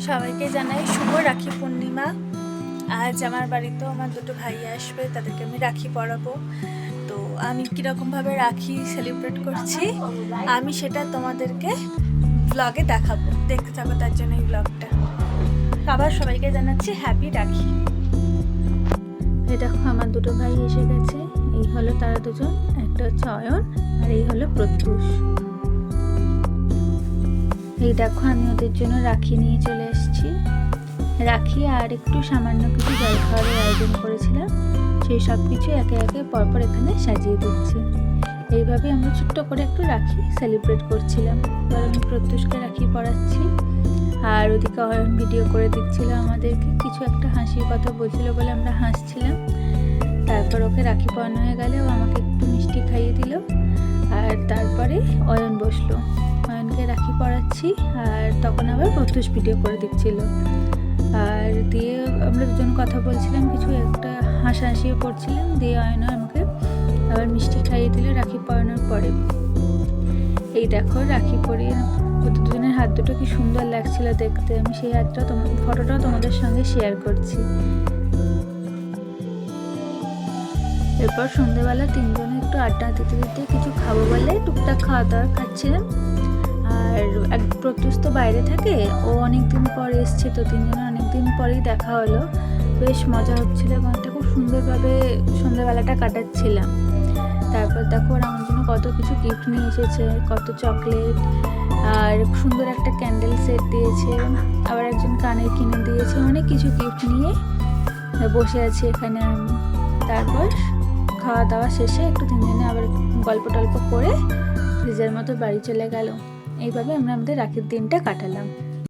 সবাইকে জানাই শুভ রাখি পূর্ণিমা। আজ আমার বাড়িতেও আমার দুটো ভাই আসবে, তাদেরকে আমি রাখি পরাবো। তো আমি কীরকমভাবে রাখি সেলিব্রেট করছি আমি সেটা তোমাদেরকে ব্লগে দেখাবো, দেখতে থাকো তার জন্য এই ব্লগটা। আবার সবাইকে জানাচ্ছি হ্যাপি রাখি। এই দেখো আমার দুটো ভাই এসে গেছে, এই হলো তারা দুজন, একটা হচ্ছে অয়ন আর এই হলো প্রত্যুষ। এই দেখো আমি ওদের জন্য রাখি নিয়ে চলে এসেছি। রাখি আর একটু সামান্য কিছু জলখাবারের আয়োজন করেছিলাম, সেই সব কিছু একে একে পরপর এখানে সাজিয়ে দিচ্ছি। এইভাবে আমরা ছোট্ট করে একটু রাখি সেলিব্রেট করছিলাম। এবার আমি প্রত্যুষকে রাখি পরাচ্ছি আর ওদিকে অয়ন ভিডিও করে দিচ্ছিল আমাদেরকে, কিছু একটা হাসির কথা বলছিল বলে আমরা হাসছিলাম। তারপর ওকে রাখি পরানো হয়ে গেলে ও আমাকে একটু মিষ্টি খাইয়ে দিল আর তারপরে অয়ন বসলো। অয়নকে রাখি পরাচ্ছি আর তখন আবার প্রত্যুষ ভিডিও করে দিচ্ছিল। আর দিয়ে আমরা দুজন কথা বলছিলাম, কিছু একটা হাসাহাসিও করছিলাম। দিয়ে অয়ন আমাকে আবার মিষ্টি খাইয়ে দিল রাখি পরানোর পরে। এই দেখো রাখি পরিয়ে ওদের দুজনের হাত দুটো কি সুন্দর লাগছিল দেখতে। আমি সেই ফটোটাও তোমাদের সঙ্গে শেয়ার করছি। এরপর সন্ধ্যেবেলা তিনজনে একটু আড্ডা দিতে দিতে কিছু খাবো বলে টুকটাক খাওয়া দাওয়া খাচ্ছিলাম। আর এক প্রত্যুষ তো বাইরে থাকে, ও অনেকদিন পর এসছে, তো তিনজনে অনেকদিন পরেই দেখা হলো। বেশ মজা হচ্ছিল এবং একটা খুব সুন্দরভাবে সন্ধ্যাবেলাটা কাটাচ্ছিলাম। তারপর দেখো ওরা আমার জন্য কত কিছু গিফট নিয়ে এসেছে, কত চকলেট আর সুন্দর একটা ক্যান্ডেল সেট দিয়েছে, আবার একজন কানের কিনে দিয়েছে, অনেক কিছু গিফট নিয়ে বসে আছি এখানে আমি। তারপর খাওয়া দাওয়া শেষে একটু তিনজনে আবার গল্প টল্প করে নিজের মতো বাড়ি চলে গেল। এইভাবে আমরা আমাদের রাখির দিনটা কাটালাম।